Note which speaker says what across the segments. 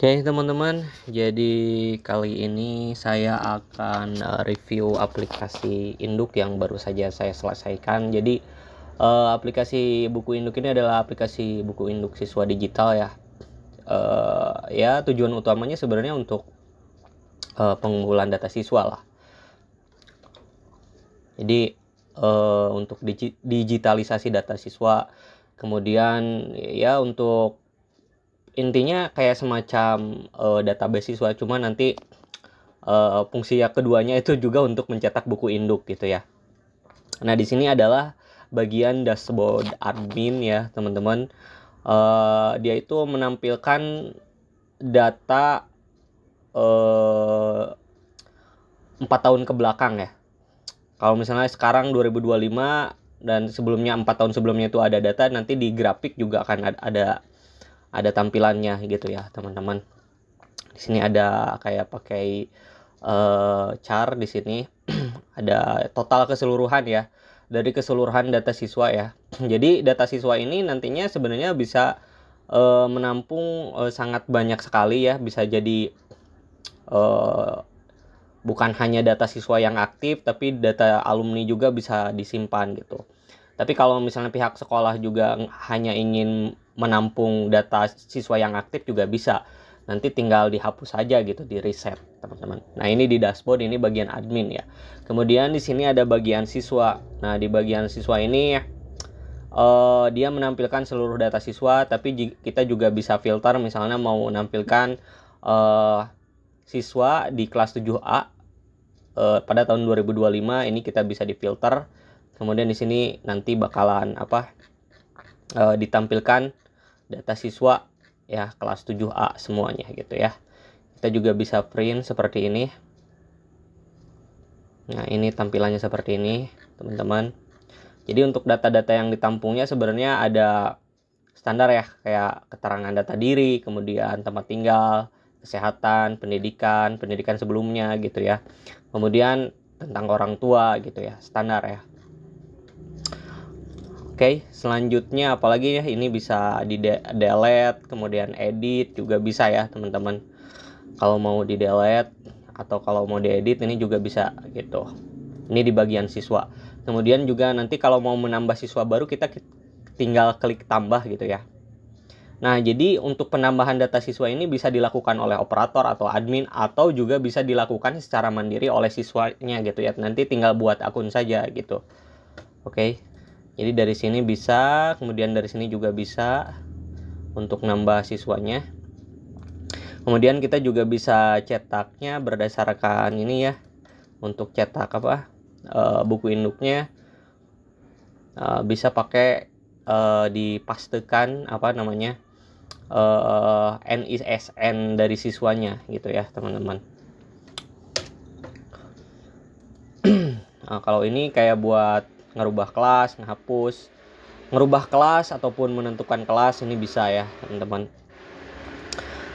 Speaker 1: Oke teman-teman, jadi kali ini saya akan review aplikasi Induk yang baru saja saya selesaikan. Jadi aplikasi buku Induk ini adalah aplikasi buku Induk siswa digital ya. Ya tujuan utamanya sebenarnya untuk pengumpulan data siswa lah. Jadi untuk digitalisasi data siswa, kemudian ya untuk intinya kayak semacam database siswa, cuma nanti fungsi yang keduanya itu juga untuk mencetak buku induk gitu ya. Nah di sini adalah bagian dashboard admin ya teman-teman. Dia itu menampilkan data 4 tahun ke belakang ya. Kalau misalnya sekarang 2025 dan sebelumnya 4 tahun sebelumnya itu ada data, nanti di grafik juga akan ada tampilannya gitu ya teman-teman. Di sini ada kayak pakai chart di sini. Ada total keseluruhan ya, dari keseluruhan data siswa ya. Jadi data siswa ini nantinya sebenarnya bisa menampung sangat banyak sekali ya. Bisa jadi bukan hanya data siswa yang aktif, tapi data alumni juga bisa disimpan gitu. Tapi kalau misalnya pihak sekolah juga hanya ingin menampung data siswa yang aktif juga bisa. Nanti tinggal dihapus saja gitu, di reset teman-teman. Nah ini di dashboard, ini bagian admin ya. Kemudian di sini ada bagian siswa. Nah di bagian siswa ini dia menampilkan seluruh data siswa, tapi kita juga bisa filter, misalnya mau menampilkan siswa di kelas 7A pada tahun 2025, ini kita bisa difilter. Kemudian di sini nanti bakalan ditampilkan data siswa ya kelas 7A semuanya gitu ya. Kita juga bisa print seperti ini. Nah, ini tampilannya seperti ini, teman-teman. Jadi untuk data-data yang ditampungnya sebenarnya ada standar ya, kayak keterangan data diri, kemudian tempat tinggal, kesehatan, pendidikan sebelumnya gitu ya. Kemudian tentang orang tua gitu ya, standar ya. Oke, selanjutnya apalagi ya, ini bisa di delete, kemudian edit juga bisa ya teman-teman. Kalau mau di delete atau kalau mau diedit ini juga bisa gitu. Ini di bagian siswa. Kemudian juga nanti kalau mau menambah siswa baru kita tinggal klik tambah gitu ya. Nah, jadi untuk penambahan data siswa ini bisa dilakukan oleh operator atau admin, atau juga bisa dilakukan secara mandiri oleh siswanya gitu ya. Nanti tinggal buat akun saja gitu. Oke. Jadi dari sini bisa, kemudian dari sini juga bisa untuk nambah siswanya. Kemudian kita juga bisa cetaknya berdasarkan ini ya. Untuk cetak buku induknya bisa pakai dipastekan NISN dari siswanya gitu ya teman-teman. Nah, kalau ini kayak buat ngerubah kelas, ngerubah kelas ataupun menentukan kelas, ini bisa ya teman-teman.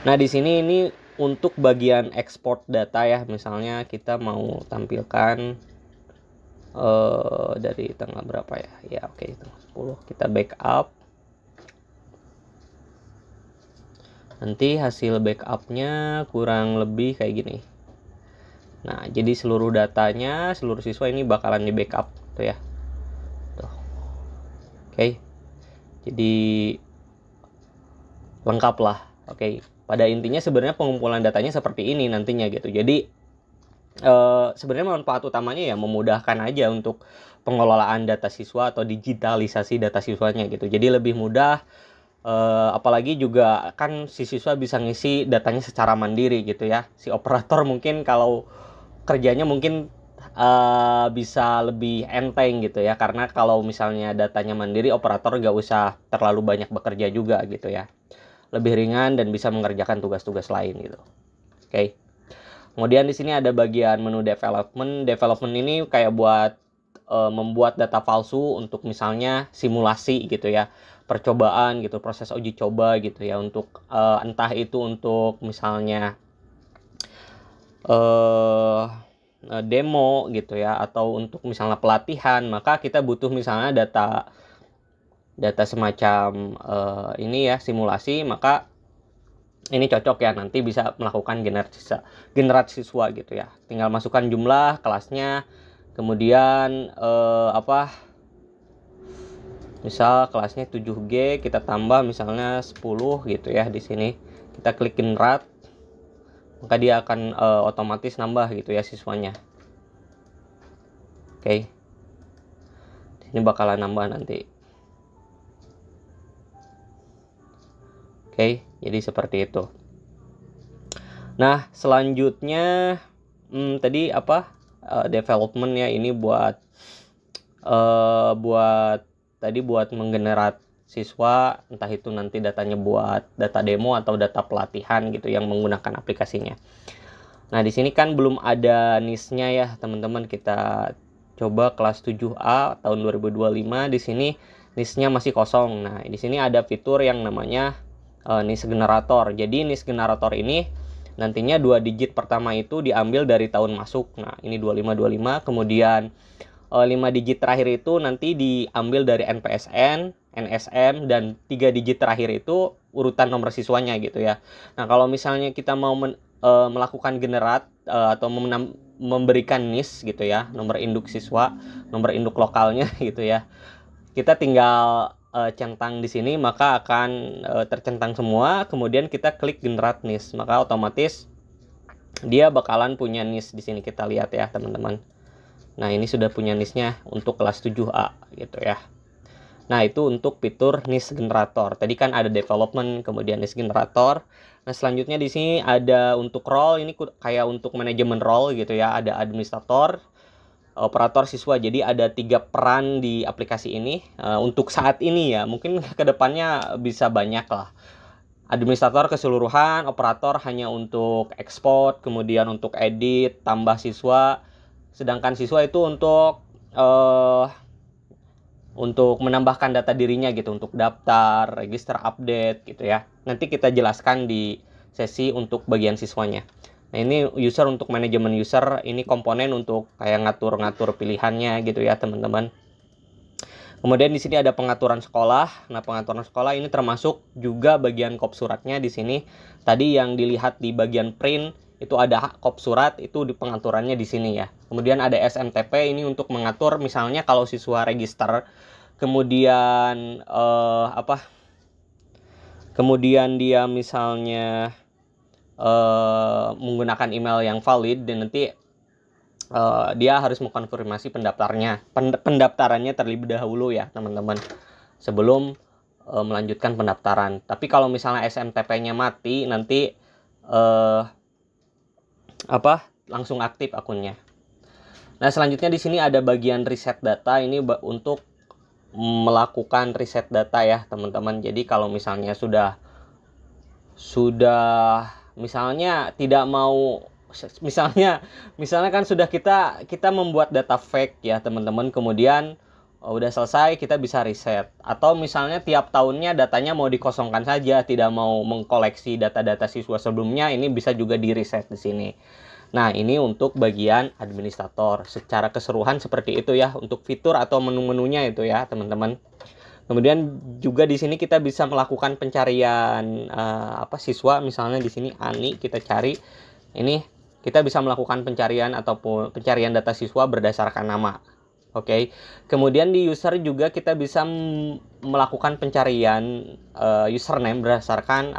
Speaker 1: Nah di sini ini untuk bagian ekspor data ya, misalnya kita mau tampilkan dari tanggal berapa ya? Ya oke, tanggal 10 kita backup. Nanti hasil backupnya kurang lebih kayak gini. Nah jadi seluruh datanya, seluruh siswa ini bakalan di backup tuh ya. Tuh. Oke. Jadi lengkap lah. Oke. Pada intinya sebenarnya pengumpulan datanya seperti ini nantinya gitu. Jadi sebenarnya manfaat utamanya ya memudahkan aja untuk pengelolaan data siswa atau digitalisasi data siswanya gitu. Jadi lebih mudah. Apalagi juga kan si siswa bisa ngisi datanya secara mandiri gitu ya. Si operator mungkin kalau kerjanya mungkin bisa lebih enteng gitu ya, karena kalau misalnya datanya mandiri, operator gak usah terlalu banyak bekerja juga gitu ya, lebih ringan dan bisa mengerjakan tugas-tugas lain gitu. Oke. Kemudian di sini ada bagian menu development ini kayak buat membuat data palsu untuk misalnya simulasi gitu ya, percobaan gitu, proses uji coba gitu ya, untuk entah itu untuk misalnya demo gitu ya, atau untuk misalnya pelatihan, maka kita butuh misalnya data semacam ini ya, simulasi, maka ini cocok ya, nanti bisa melakukan generasi siswa gitu ya. Tinggal masukkan jumlah kelasnya, kemudian misal kelasnya 7G, kita tambah misalnya 10 gitu ya. Di sini kita klik generate, maka dia akan otomatis nambah gitu ya siswanya. Oke. Ini bakalan nambah nanti. Oke, jadi seperti itu. Nah, selanjutnya tadi development ya, ini buat buat menggenerate siswa, entah itu nanti datanya buat data demo atau data pelatihan gitu yang menggunakan aplikasinya. Nah, di sini kan belum ada NIS-nya ya, teman-teman. Kita coba kelas 7A tahun 2025, di sini NIS-nya masih kosong. Nah, di sini ada fitur yang namanya NIS generator. Jadi NIS generator ini nantinya 2 digit pertama itu diambil dari tahun masuk. Nah, ini 2525, kemudian 5 digit terakhir itu nanti diambil dari NPSN, NSM, dan 3 digit terakhir itu urutan nomor siswanya gitu ya. Nah, kalau misalnya kita mau melakukan generate atau memberikan NIS gitu ya, nomor induk siswa, nomor induk lokalnya gitu ya, kita tinggal centang di sini, maka akan tercentang semua. Kemudian kita klik generate NIS, maka otomatis dia bakalan punya NIS. Di sini kita lihat ya teman-teman. Nah, ini sudah punya NIS-nya untuk kelas 7A gitu ya. Nah, itu untuk fitur NIS generator. Tadi kan ada development, kemudian NIS generator. Nah, selanjutnya di sini ada untuk role, ini kayak untuk manajemen role gitu ya. Ada administrator, operator, siswa. Jadi ada 3 peran di aplikasi ini untuk saat ini ya. Mungkin kedepannya bisa banyak lah. Administrator keseluruhan, operator hanya untuk ekspor, kemudian untuk edit, tambah siswa. Sedangkan siswa itu untuk menambahkan data dirinya gitu, untuk daftar, register, update gitu ya. Nanti kita jelaskan di sesi untuk bagian siswanya. Nah, ini user untuk manajemen user, ini komponen untuk kayak ngatur-ngatur pilihannya gitu ya, teman-teman. Kemudian di sini ada pengaturan sekolah. Nah, pengaturan sekolah ini termasuk juga bagian kop suratnya di sini. Tadi yang dilihat di bagian print itu ada kop surat, itu di pengaturannya di sini ya. Kemudian ada SMTP, ini untuk mengatur misalnya kalau siswa register, kemudian kemudian dia misalnya menggunakan email yang valid, dan nanti dia harus mengkonfirmasi pendaftarannya terlebih dahulu ya teman-teman, sebelum melanjutkan pendaftaran. Tapi kalau misalnya SMTP-nya mati, nanti langsung aktif akunnya. Nah, selanjutnya di sini ada bagian reset data, ini untuk melakukan reset data ya teman-teman. Jadi kalau misalnya sudah misalnya tidak mau, misalnya kan sudah kita membuat data fake ya teman-teman, kemudian udah selesai, kita bisa reset. Atau misalnya tiap tahunnya datanya mau dikosongkan saja, tidak mau mengkoleksi data-data siswa sebelumnya, ini bisa juga di reset di sini. Nah, ini untuk bagian administrator. Secara keseluruhan seperti itu ya untuk fitur atau menu-menunya itu ya teman-teman. Kemudian juga di sini kita bisa melakukan pencarian siswa, misalnya di sini Ani kita cari. Ini kita bisa melakukan pencarian ataupun pencarian data siswa berdasarkan nama. Oke. Kemudian di user juga kita bisa melakukan pencarian username berdasarkan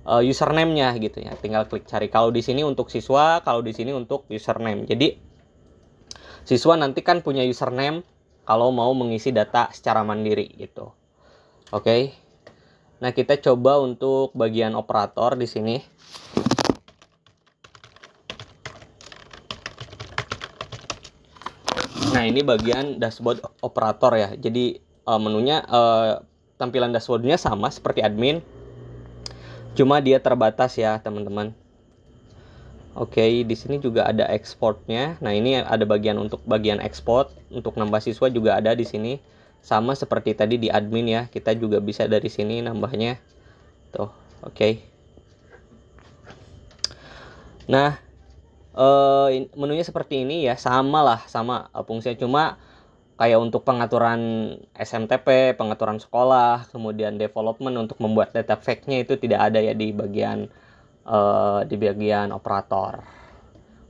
Speaker 1: username-nya gitu ya. Tinggal klik cari. Kalau di sini untuk siswa, kalau di sini untuk username. Jadi siswa nanti kan punya username kalau mau mengisi data secara mandiri gitu. Oke. Nah, kita coba untuk bagian operator di sini. Nah, ini bagian dashboard operator ya. Jadi menunya tampilan dashboardnya sama seperti admin, cuma dia terbatas ya teman-teman. Oke, di sini juga ada ekspornya. Nah, ini ada bagian untuk bagian ekspor, untuk nambah siswa juga ada di sini. Sama seperti tadi di admin ya, kita juga bisa dari sini nambahnya. Tuh, oke. Nah, menunya seperti ini ya, sama fungsinya, cuma kayak untuk pengaturan SMTP, pengaturan sekolah, kemudian development untuk membuat data fake-nya itu tidak ada ya di bagian operator.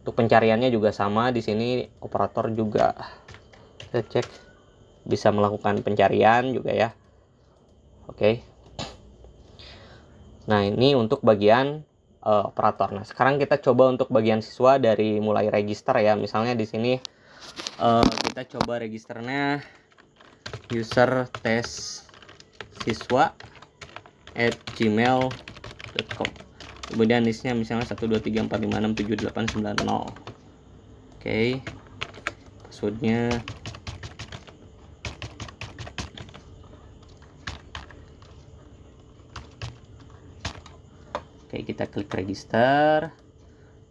Speaker 1: Untuk pencariannya juga sama, di sini operator juga kita cek bisa melakukan pencarian juga ya. Oke. Nah, ini untuk bagian operator. Nah, sekarang kita coba untuk bagian siswa dari mulai register ya. Misalnya di sini kita coba registernya user tes siswa @gmail.com. Kemudian listnya misalnya 12345678990. Oke. Passwordnya oke, kita klik register.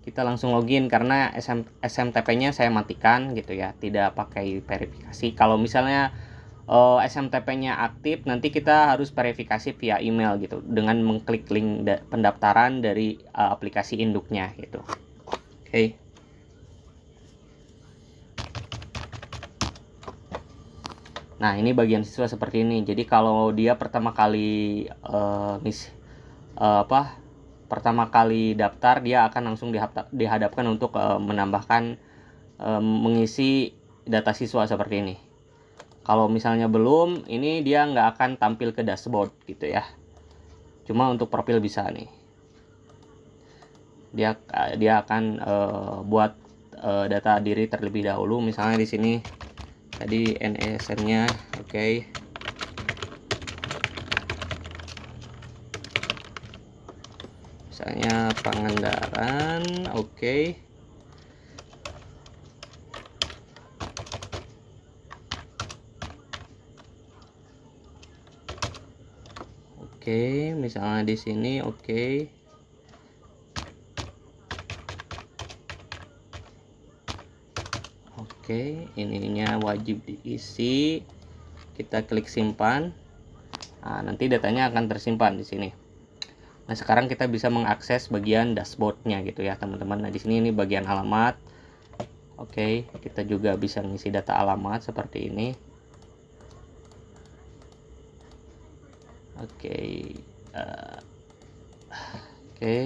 Speaker 1: Kita langsung login karena SMTP-nya saya matikan gitu ya, tidak pakai verifikasi. Kalau misalnya SMTP-nya aktif, nanti kita harus verifikasi via email gitu dengan mengklik link pendaftaran dari aplikasi induknya gitu. Oke. Nah, ini bagian siswa seperti ini. Jadi kalau dia pertama kali pertama kali daftar, dia akan langsung dihadapkan untuk menambahkan mengisi data siswa seperti ini. Kalau misalnya belum, ini dia nggak akan tampil ke dashboard gitu ya. Cuma untuk profil bisa nih. Dia akan buat data diri terlebih dahulu. Misalnya di sini tadi NSN-nya, oke. Misalnya Pangandaran, oke. Oke, misalnya di sini, oke. Oke, ininya wajib diisi. Kita klik simpan. Nah, nanti datanya akan tersimpan di sini. Nah, sekarang kita bisa mengakses bagian dashboardnya gitu ya, teman-teman. Nah, di sini ini bagian alamat. Oke, kita juga bisa ngisi data alamat seperti ini. Oke, oke.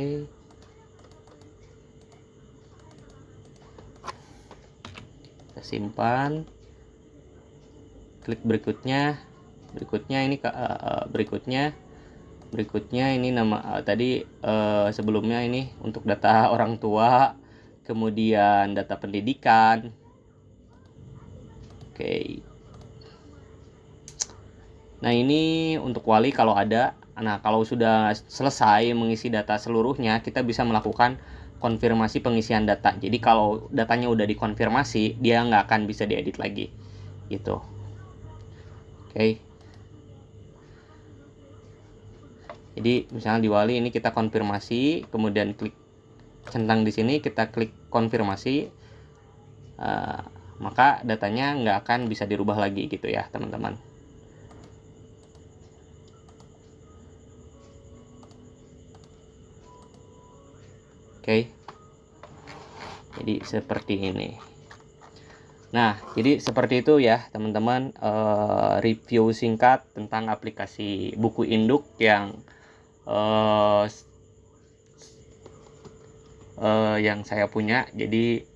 Speaker 1: Kita simpan. Klik berikutnya. Berikutnya ini nama tadi sebelumnya ini untuk data orang tua, kemudian data pendidikan. Oke. Nah, ini untuk wali kalau ada. Nah, kalau sudah selesai mengisi data seluruhnya, kita bisa melakukan konfirmasi pengisian data. Jadi kalau datanya udah dikonfirmasi, dia nggak akan bisa diedit lagi gitu. Oke. Jadi misalnya di wali ini kita konfirmasi, kemudian klik centang di sini, kita klik konfirmasi, maka datanya nggak akan bisa dirubah lagi gitu ya, teman-teman. Oke. Jadi seperti ini. Nah, jadi seperti itu ya teman-teman, review singkat tentang aplikasi buku induk yang saya punya. Jadi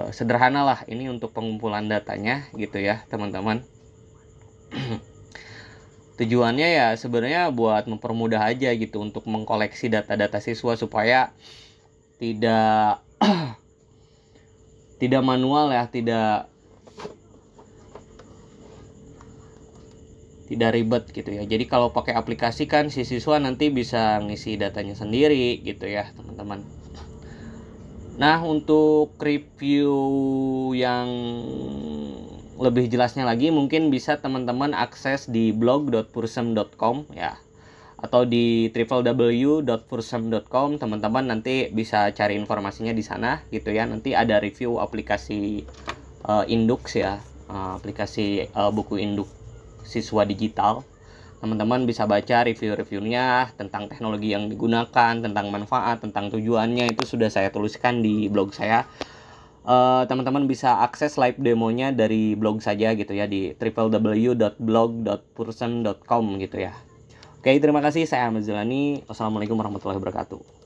Speaker 1: sederhana lah ini untuk pengumpulan datanya gitu ya teman-teman. Tujuannya ya sebenarnya buat mempermudah aja gitu untuk mengkoleksi data-data siswa supaya tidak tidak manual ya, tidak ribet gitu ya. Jadi kalau pakai aplikasi kan si siswa nanti bisa ngisi datanya sendiri gitu ya teman-teman. Nah, untuk review yang lebih jelasnya lagi mungkin bisa teman-teman akses di blog.pursem.com ya, atau di www.pursem.com. teman-teman nanti bisa cari informasinya di sana gitu ya. Nanti ada review aplikasi Indux ya, aplikasi buku induk siswa digital. Teman-teman bisa baca review-reviewnya tentang teknologi yang digunakan, tentang manfaat, tentang tujuannya, itu sudah saya tuliskan di blog saya. teman-teman bisa akses live demonya dari blog saja gitu ya, di www.blog.pursen.com gitu ya. Oke, terima kasih. Saya Ahmad Zilani. Wassalamualaikum warahmatullahi wabarakatuh.